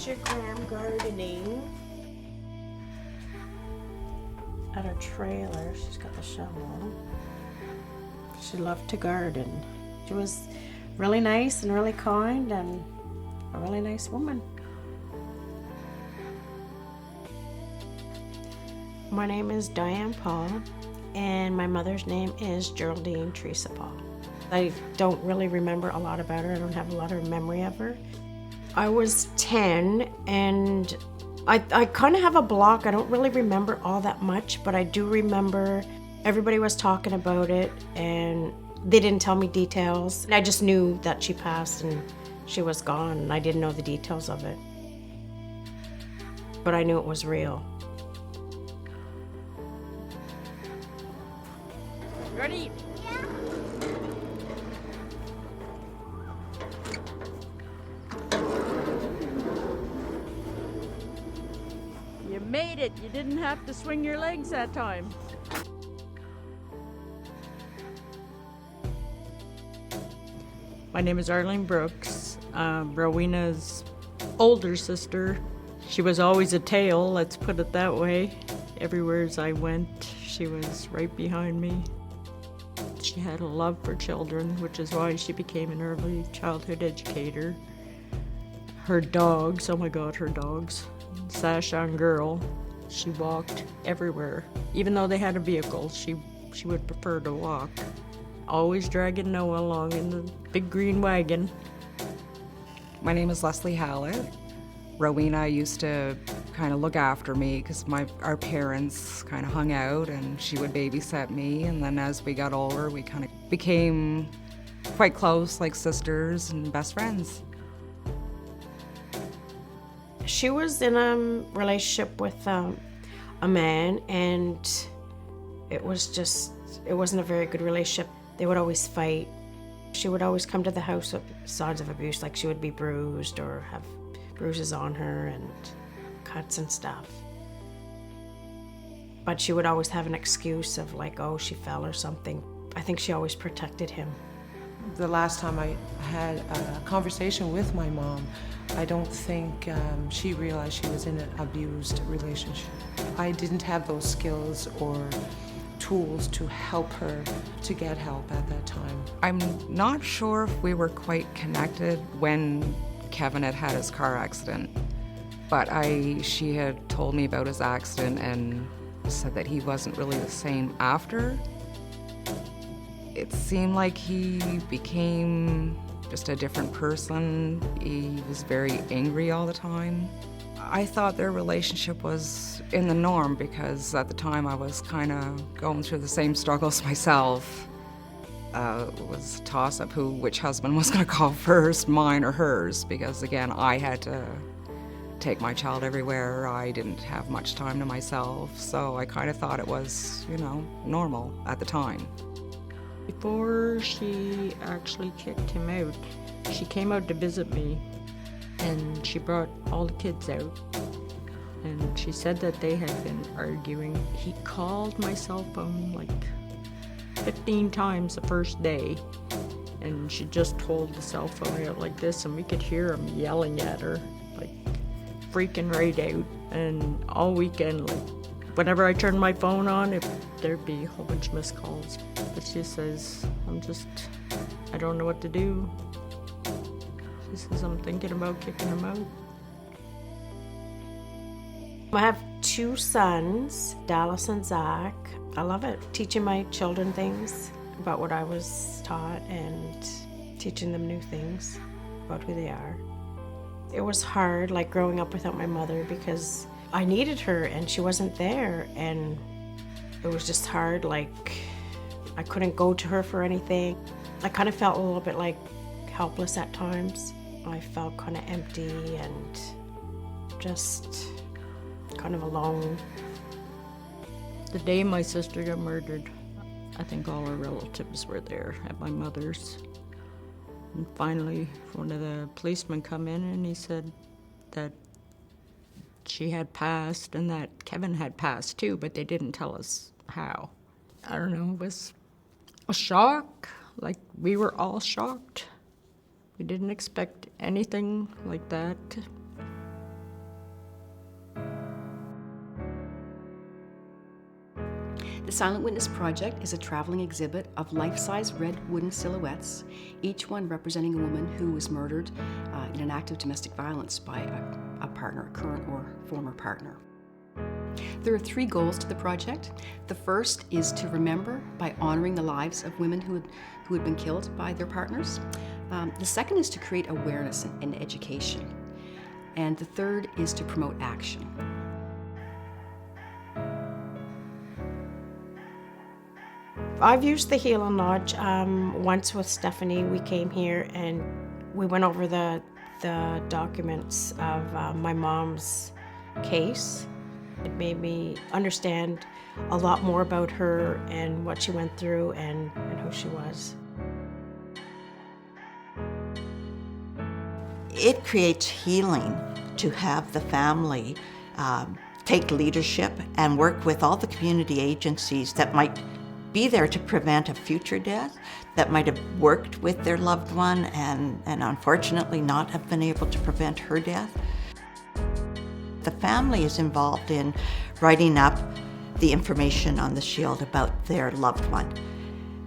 Picture Graham gardening at her trailer. She's got the shovel. She loved to garden. She was really nice and really kind and a really nice woman. My name is Diane Paul, and my mother's name is Geraldine Teresa Paul. I don't really remember a lot about her. I don't have a lot of memory of her. I was 10, and I kind of have a block. I don't really remember all that much, but I do remember everybody was talking about it, and they didn't tell me details. I just knew that she passed and she was gone, and I didn't know the details of it. But I knew it was real. Ready? Yeah. You made it. You didn't have to swing your legs that time. My name is Arlene Brooks, Rowena's older sister. She was always a tail, let's put it that way. Everywhere as I went, she was right behind me. She had a love for children, which is why she became an early childhood educator. Her dogs, oh my God, her dogs. Sasha Girl, she walked everywhere. Even though they had a vehicle, she would prefer to walk. Always dragging Noah along in the big green wagon. My name is Leslie Hallett. Rowena used to kind of look after me because our parents kind of hung out, and she would babysit me. And then as we got older, we kind of became quite close, like sisters and best friends. She was in a relationship with a man, and it wasn't a very good relationship. They would always fight. She would always come to the house with signs of abuse, like she would be bruised or have bruises on her and cuts and stuff. But she would always have an excuse of like, oh, she fell or something. I think she always protected him. The last time I had a conversation with my mom, I don't think she realized she was in an abused relationship. I didn't have those skills or tools to help her to get help at that time. I'm not sure if we were quite connected when Kevin had his car accident, but she had told me about his accident and said that he wasn't really the same after. It seemed like he became just a different person. He was very angry all the time. I thought their relationship was in the norm because at the time I was kind of going through the same struggles myself. It was a toss-up which husband was going to call first, mine or hers, because again, I had to take my child everywhere. I didn't have much time to myself, so I kind of thought it was, normal at the time. Before she actually kicked him out, she came out to visit me, and she brought all the kids out. And she said that they had been arguing. He called my cell phone like 15 times the first day, and she just hold the cell phone out like this, and we could hear him yelling at her, like freaking right out. And all weekend, like whenever I turned my phone on, there'd be a whole bunch of missed calls. But she says, I don't know what to do. She says, I'm thinking about kicking him out. I have 2 sons, Dallas and Zach. I love it, teaching my children things about what I was taught and teaching them new things about who they are. It was hard, like growing up without my mother, because I needed her and she wasn't there, and it was just hard, like I couldn't go to her for anything. I kind of felt a little bit like helpless at times. I felt kind of empty and just kind of alone. The day my sister got murdered, I think all her relatives were there at my mother's. And finally, one of the policemen come in and he said that she had passed and that Kevin had passed too, but they didn't tell us how. I don't know, it was a shock. Like, we were all shocked. We didn't expect anything like that. Silent Witness Project is a traveling exhibit of life-size red wooden silhouettes, each one representing a woman who was murdered in an act of domestic violence by a partner, a current or former partner. There are 3 goals to the project. The first is to remember by honoring the lives of women who had been killed by their partners. The second is to create awareness and education. And the third is to promote action. I've used the Healing Lodge once with Stephanie. We came here and we went over the documents of my mom's case. It made me understand a lot more about her and what she went through and who she was. It creates healing to have the family take leadership and work with all the community agencies that might be there to prevent a future death, that might have worked with their loved one and unfortunately not have been able to prevent her death. The family is involved in writing up the information on the shield about their loved one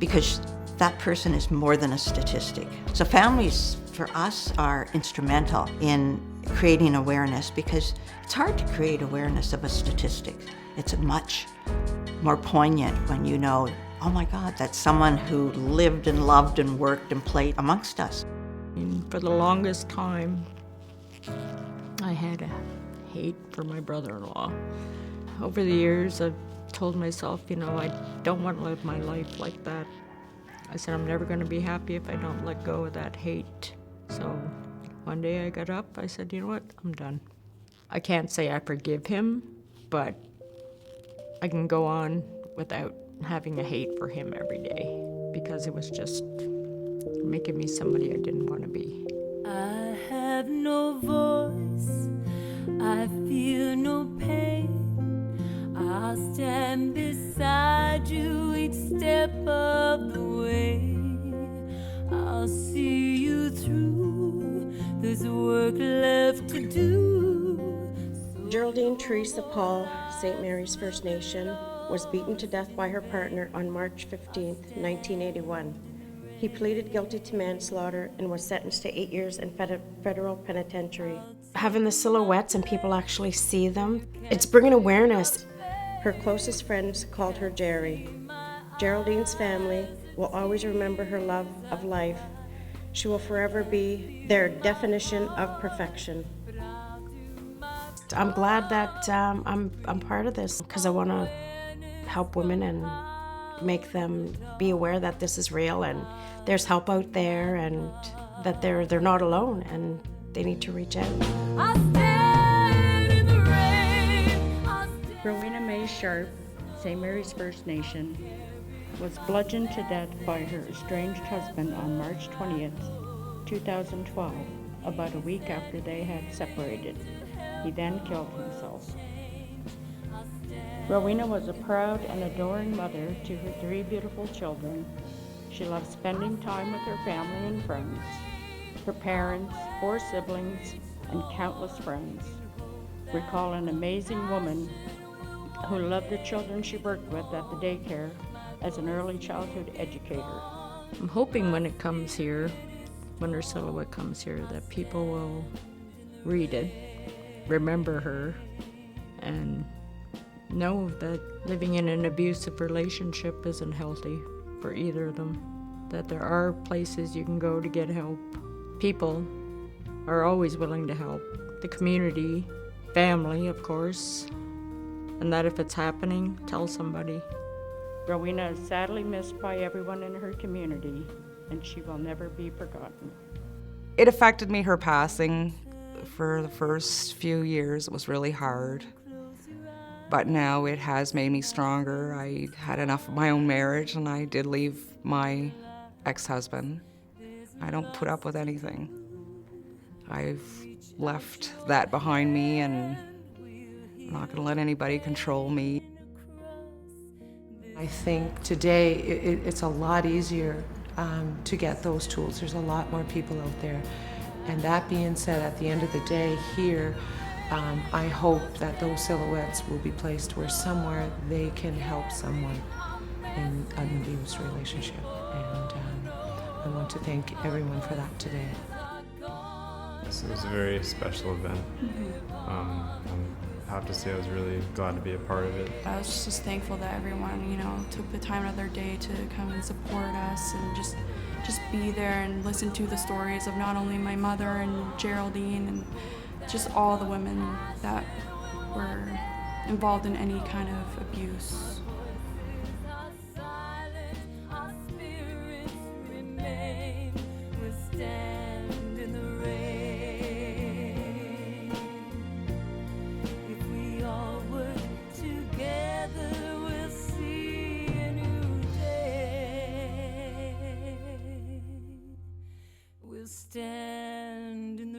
because that person is more than a statistic. So families, for us, are instrumental in creating awareness because it's hard to create awareness of a statistic. It's much more poignant when you know, oh my God, that's someone who lived and loved and worked and played amongst us. And for the longest time, I had a hate for my brother-in-law. Over the years, I've told myself, I don't want to live my life like that. I said, I'm never going to be happy if I don't let go of that hate. So one day I got up, I said, you know what, I'm done. I can't say I forgive him, but I can go on without having a hate for him every day because it was just making me somebody I didn't want to be. I have no voice, I feel no pain. I'll stand beside you each step of the way. I'll see you through, there's work left to do. Geraldine Teresa Paul, St. Mary's First Nation, was beaten to death by her partner on March 15, 1981. He pleaded guilty to manslaughter and was sentenced to 8 years in federal penitentiary. Having the silhouettes and people actually see them, it's bringing awareness. Her closest friends called her Jerry. Geraldine's family will always remember her love of life. She will forever be their definition of perfection. I'm glad that I'm part of this because I want to help women and make them be aware that this is real and there's help out there and that they're not alone and they need to reach out. Rowena Mae Sharp, St. Mary's First Nation, was bludgeoned to death by her estranged husband on March 20th, 2012, about a week after they had separated. He then killed himself. Rowena was a proud and adoring mother to her 3 beautiful children. She loved spending time with her family and friends, her parents, 4 siblings, and countless friends. Recall an amazing woman who loved the children she worked with at the daycare as an early childhood educator. I'm hoping when it comes here, when her silhouette comes here, that people will read it, remember her, and know that living in an abusive relationship isn't healthy for either of them, that there are places you can go to get help. People are always willing to help. The community, family, of course, and that if it's happening, tell somebody. Rowena is sadly missed by everyone in her community, and she will never be forgotten. It affected me, her passing. For the first few years, it was really hard. But now it has made me stronger. I had enough of my own marriage, and I did leave my ex-husband. I don't put up with anything. I've left that behind me, and I'm not going to let anybody control me. I think today it's a lot easier to get those tools. There's a lot more people out there. And that being said, at the end of the day here, I hope that those silhouettes will be placed where somewhere they can help someone. in an abused relationship. And I want to thank everyone for that today. Yes, it was a very special event. I have to say I was really glad to be a part of it. I was just thankful that everyone, took the time out of their day to come and support us and just be there and listen to the stories of not only my mother and Geraldine and just all the women that were involved in any kind of abuse. Stand in the